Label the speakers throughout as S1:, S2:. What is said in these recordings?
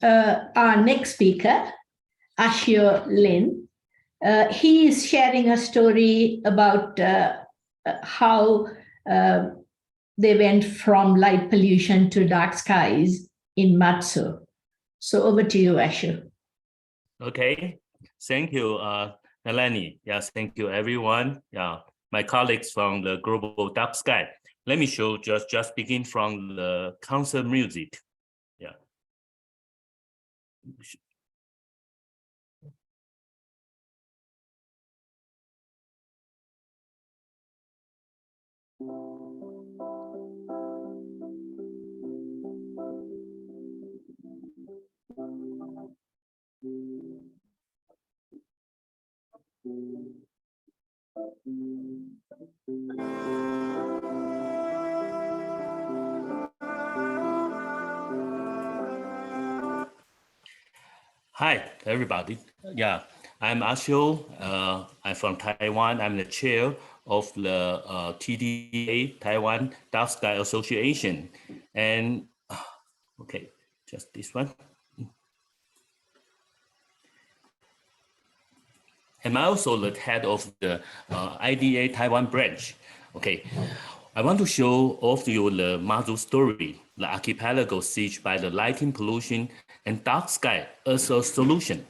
S1: our next speaker, Axiou Lin. He is sharing a story about how they went from light pollution to dark skies in Matsu. So over to you, Axiou.
S2: Okay, thank you, Nalani. Yes, thank you, everyone. Yeah, my colleagues from the Global Dark Sky. Let me show just begin from the concert music. Yeah. Hi, everybody. Yeah, I'm Axiou. I'm from Taiwan. I'm the chair of the TDA, Taiwan Dark Sky Association. And okay, just this one. I'm also the head of the IDA Taiwan branch. Okay, I want to show of you the Matsu story, the archipelago siege by the lighting pollution and dark sky as a solution.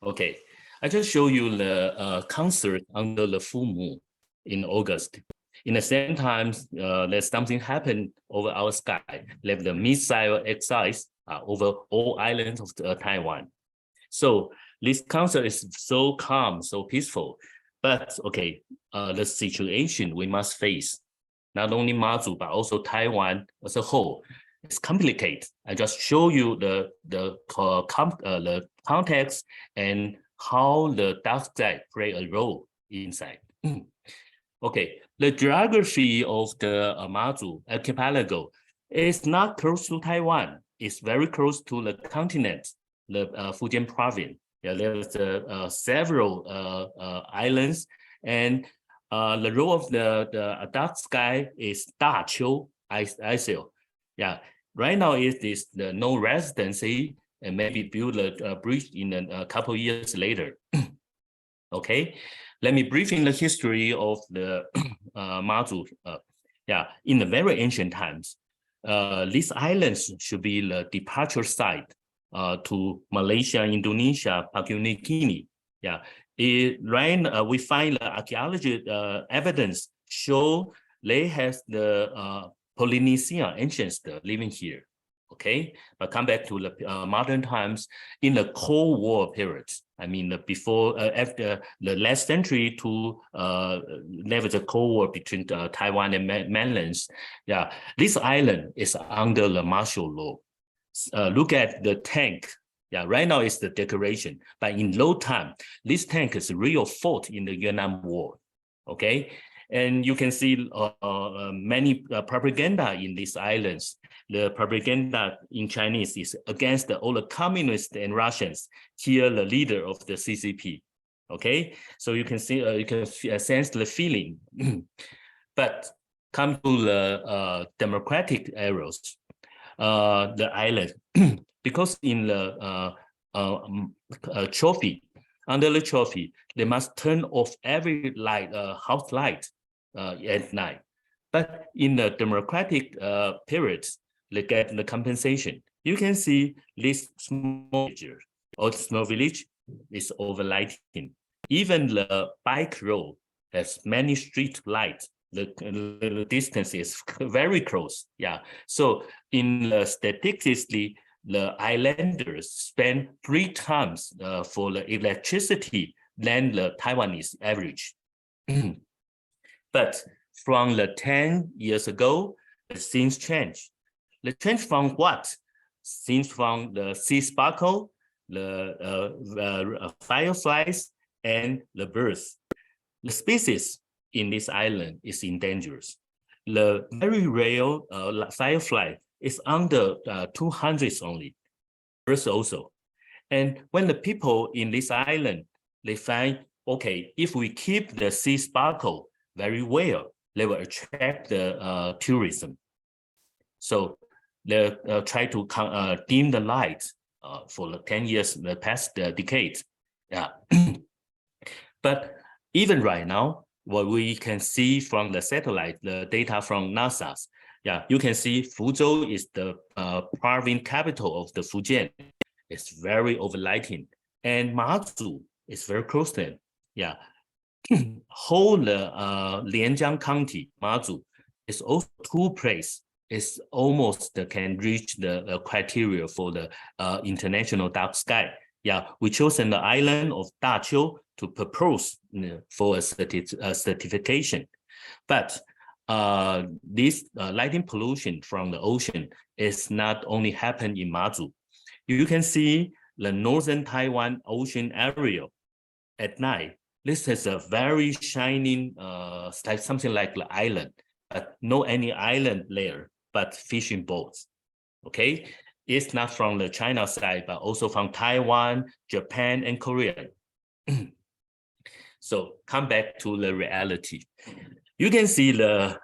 S2: Okay, I just show you the concert under the full moon in August. In the same time, there's something happened over our sky, like the missile exercise over all islands of Taiwan. So this concert is so calm, so peaceful, but okay, the situation we must face, not only Matsu, but also Taiwan as a whole, it's complicated. I just show you the context and how the dark sky play a role inside. Okay, the geography of the Matsu archipelago is not close to Taiwan. It's very close to the continent, the Fujian province. Yeah, there's several islands, and the role of the dark sky is Daqiu, Axiou. Yeah, right now it is the no residency and maybe build a bridge in a couple years later. Okay, let me brief in the history of the Matsu. Yeah, in the very ancient times, these islands should be the departure site to Malaysia, Indonesia, Papua New Guinea. Yeah, we find the archaeology evidence show they have the Polynesian ancients living here. Okay, but come back to the modern times in the Cold War period. I mean, before after the last century to there was a Cold War between Taiwan and mainlands. Yeah, this island is under the martial law. Look at the tank. Yeah, right now it's the decoration, but in low time, this tank is real fought in the Vietnam War. Okay, and you can see many propaganda in these islands. The propaganda in Chinese is against all the communists and Russians. Here, the leader of the CCP. Okay, so you can see, you can sense the feeling. But come to the democratic eras, the island, because in the trophy, under the trophy, they must turn off every light, house light at night. But in the democratic periods, they get the compensation. You can see this small village is overlighting. Even the bike road has many street lights. The distance is very close. Yeah. So in statistically, the islanders spend 3 times for the electricity than the Taiwanese average. But from the 10 years ago, things changed. The change from what? Things from the sea sparkle, the fireflies, and the birds. The species in this island is endangered. The very rare firefly is under 200 only. Birds also. And when the people in this island, they find, okay, if we keep the sea sparkle very well, they will attract the tourism. So they try to dim the light for the 10 years, the past decades. Yeah. But even right now, what we can see from the satellite, the data from NASA's, yeah, you can see Fuzhou is the province capital of the Fujian. It's very overlighting. And Matsu is very close to it. Yeah. Whole Liang-Jiang County, Matsu, is also two places. It's almost can reach the criteria for the international dark sky. Yeah, we chosen the island of Daqiu to propose for a certification. But this lighting pollution from the ocean is not only happen in Matsu. You can see the northern Taiwan ocean area at night. This is a very shining, something like the island, but no any island there, but fishing boats. Okay, it's not from the China side, but also from Taiwan, Japan, and Korea. So come back to the reality. You can see the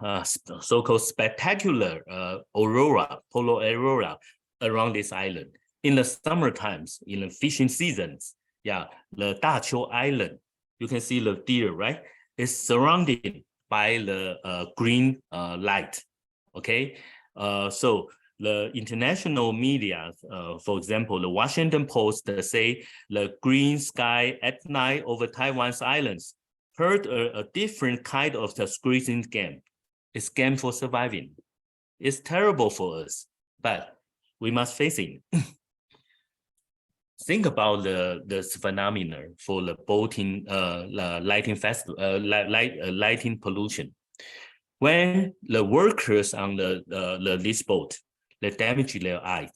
S2: so-called spectacular aurora, polar aurora around this island. In the summer times, in the fishing seasons, yeah, the Daqiu Island, you can see the deer, right? It's surrounded by the green light, okay? So the international media, for example, the Washington Post, they say the green sky at night over Taiwan's islands heard a different kind of the squeezing game. It's game for surviving. It's terrible for us, but we must face it. Think about the phenomena for the boating, lighting festival, lighting pollution. When the workers on this boat, they damage their eyes,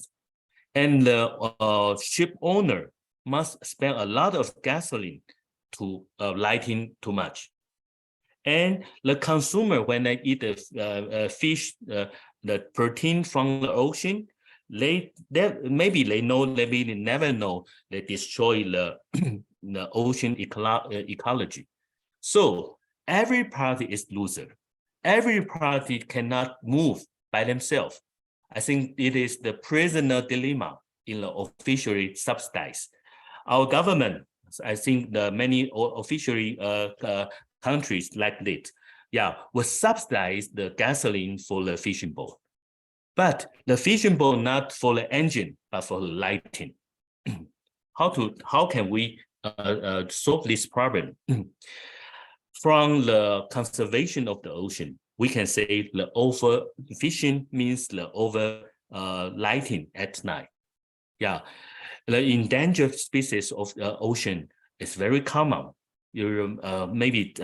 S2: and the ship owner must spend a lot of gasoline to lighting too much. And the consumer, when they eat the fish, the protein from the ocean, maybe they know, maybe they never know, they destroy the ocean ecology. So every party is loser. Every party cannot move by themselves. I think it is the prisoner dilemma in the fishery subsidies. Our government, I think the many fishery countries like this, yeah, will subsidize the gasoline for the fishing boat. But the fishing boat not for the engine, but for the lighting. How can we solve this problem? From the conservation of the ocean, we can say the overfishing means the over lighting at night. Yeah, the endangered species of the ocean is very common. Maybe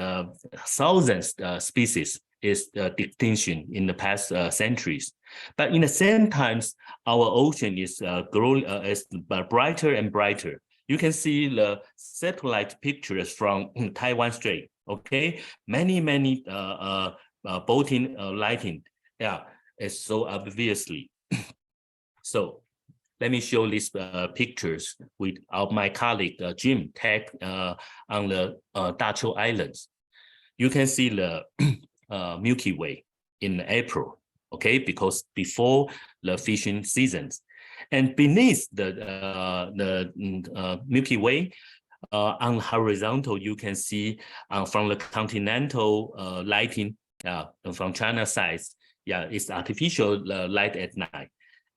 S2: thousands species is extinction in the past centuries. But in the same times, our ocean is growing, is brighter and brighter. You can see the satellite pictures from Taiwan Strait. Okay, many boating lighting. Yeah, it's so obviously. So let me show these pictures with my colleague Jim tag on the Daqiu Islands. You can see the Milky Way in April, okay, because before the fishing seasons, and beneath the Milky Way, on horizontal, you can see from the continental lighting from China side, yeah, it's artificial light at night.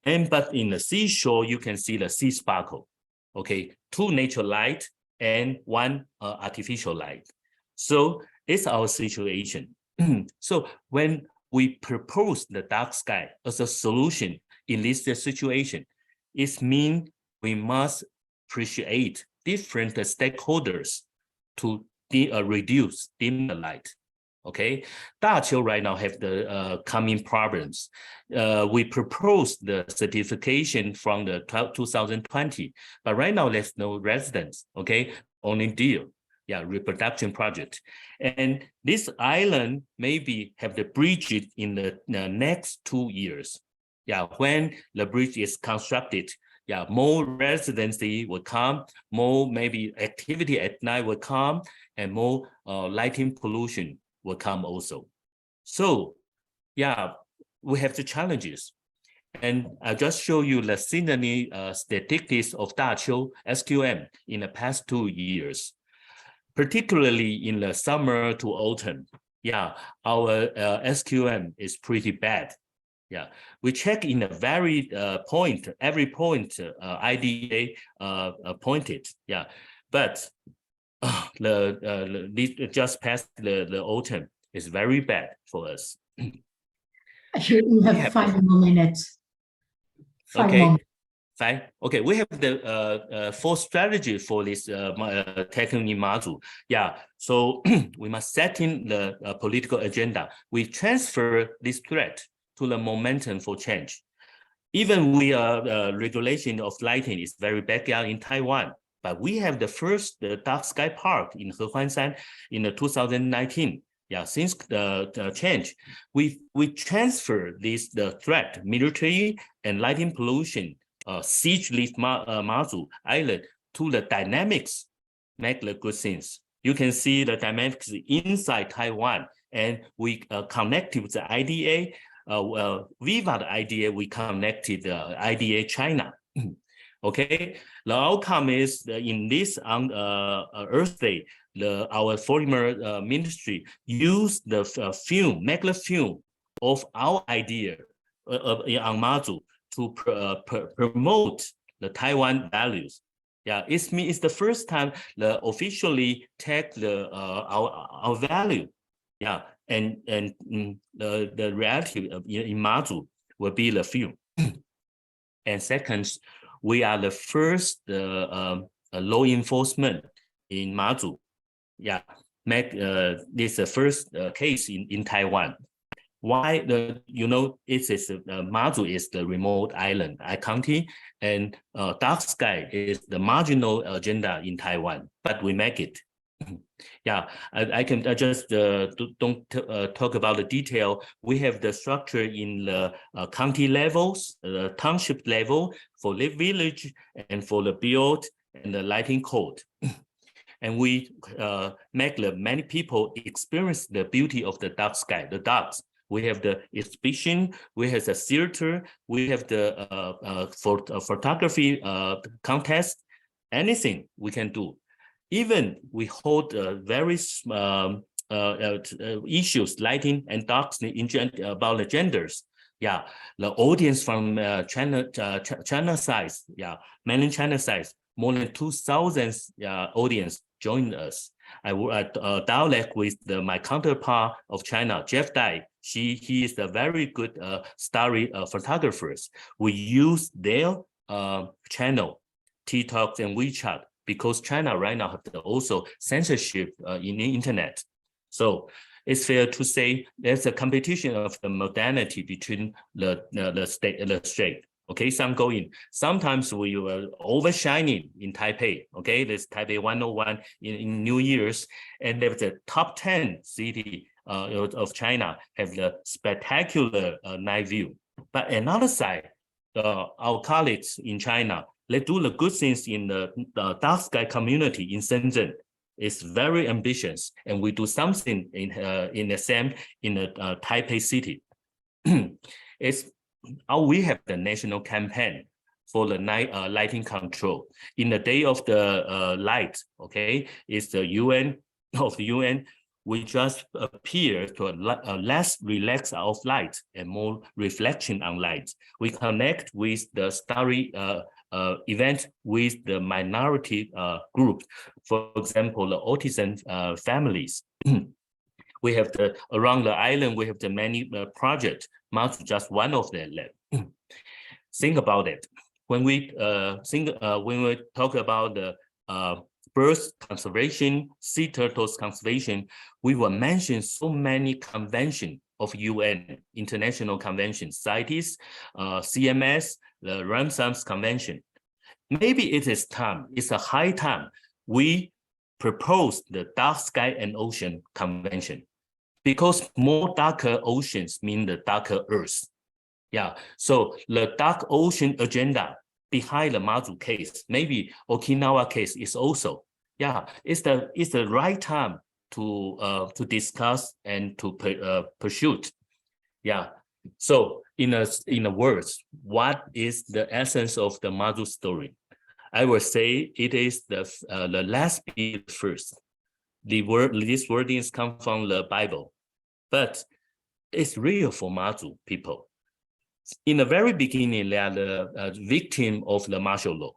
S2: But in the seashore, you can see the sea sparkle, okay, 2 natural light and 1 artificial light. So it's our situation. So when we propose the dark sky as a solution in this situation, it means we must appreciate different stakeholders to reduce dim the light. Okay, Daqiu right now have the coming problems. We proposed the certification from the 2020, but right now there's no residents. Okay, only deal. Yeah, reproduction project, and this island maybe have the bridge in the next 2 years. Yeah, when the bridge is constructed, yeah, more residency will come, more maybe activity at night will come, and more lighting pollution will come also. So, yeah, we have the challenges. And I just show you the scenery statistics of Daqiu SQM in the past 2 years, particularly in the summer to autumn. Yeah, our SQM is pretty bad. Yeah, we check in a very point, every point IDA pointed. Yeah, but just past the autumn is very bad for us.
S3: You have 5 more minutes.
S2: Okay, fine. Okay, we have the 4 strategy for this tackling in Matsu. Yeah, so we must set in the political agenda. We transfer this threat to the momentum for change. Even we regulation of lighting is very backyard in Taiwan, but we have the first dark sky park in Hehuanshan in 2019. Yeah, since the change, we transfer the threat, military and lighting pollution, siege this Matsu Island to the dynamics, make the good things. You can see the dynamics inside Taiwan, and we connected with the IDA. Viva the IDA, we connected the IDA China. Okay, the outcome is in this Earth Day, our foreign ministry used the film, make the film of our idea on Matsu to promote the Taiwan values. Yeah, it's the first time the officially take the our value. Yeah, and the reality in Matsu will be the film. And second, we are the first law enforcement in Matsu. Yeah, make this the first case in Taiwan. Why it is Matsu is the remote island county, and dark sky is the marginal agenda in Taiwan, but we make it. Yeah, I can just don't talk about the detail. We have the structure in the county levels, the township level for the village and for the build and the lighting code. And we make many people experience the beauty of the dark sky, the darks. We have the exhibition, we have the theater, we have the photography contest, anything we can do. Even we hold various issues, lighting and darks about the genders. Yeah, the audience from China side, yeah, mainland China side, more than 2,000 audience joined us. I dialogue with my counterpart of China, Jeff Dai. He is a very good story photographers. We use their channel, TikTok and WeChat, because China right now have also censorship in the internet. So it's fair to say there's a competition of the modernity between the strait. Okay, some go in. Sometimes we were overshining in Taipei. Okay, there's Taipei 101 in New Year's, and there's the top 10 city of China have the spectacular night view. But another side, our colleagues in China, they do the good things in the dark sky community in Shenzhen. It's very ambitious, and we do something in the same in the Taipei city. We have the national campaign for the night lighting control. In the day of the light, okay, it's the UN of the UN. We just appear to a less relaxed of light and more reflection on light. We connect with the story event with the minority group. For example, the autism families. We have around the island, we have the many projects. Matsu just one of them. Think about it. When we talk about the birds conservation, sea turtles conservation, we will mention so many conventions of UN, international conventions, CITES, CMS, the Ramsar's Convention. Maybe it is time, it's a high time, we propose the Dark Sky and Ocean Convention, because more darker oceans mean the darker Earth. Yeah, so the dark ocean agenda behind the Matsu case, maybe Okinawa case is also, yeah, it's the right time to discuss and to pursue. Yeah, So in a words, what is the essence of the Matsu story? I will say it is the last be the first. These wordings come from the Bible, but it's real for Matsu people. In the very beginning, they are the victim of the martial law,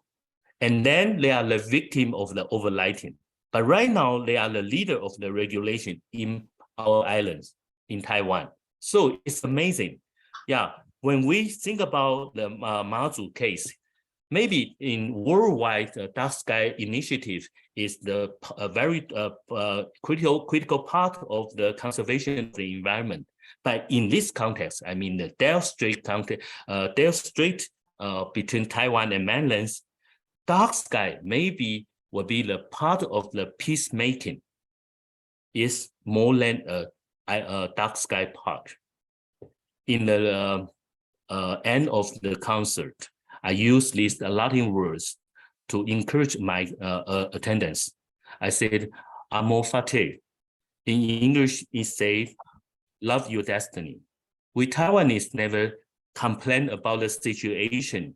S2: and then they are the victim of the overlighting. But right now, they are the leader of the regulation in our islands, in Taiwan. So it's amazing. Yeah, when we think about the Matsu case, maybe in worldwide dark sky initiative is the very critical part of the conservation of the environment. But in this context, I mean the Strait context, Strait between Taiwan and mainlands, dark sky maybe will be the part of the peacemaking. Is more than a dark sky part. In the end of the concert, I use these Latin words to encourage my attendance. I said, amor fati. In English, it says, love your destiny. We Taiwanese never complain about the situation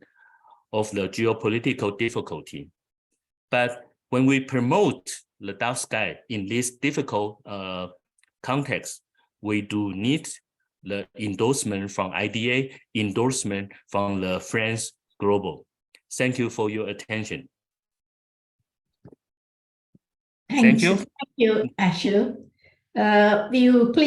S2: of the geopolitical difficulty. But when we promote the dark sky in this difficult context, we do need the endorsement from IDA, endorsement from the Friends Global. Thank you for your attention. Thank you.
S1: Thank you, Axiou. Will you please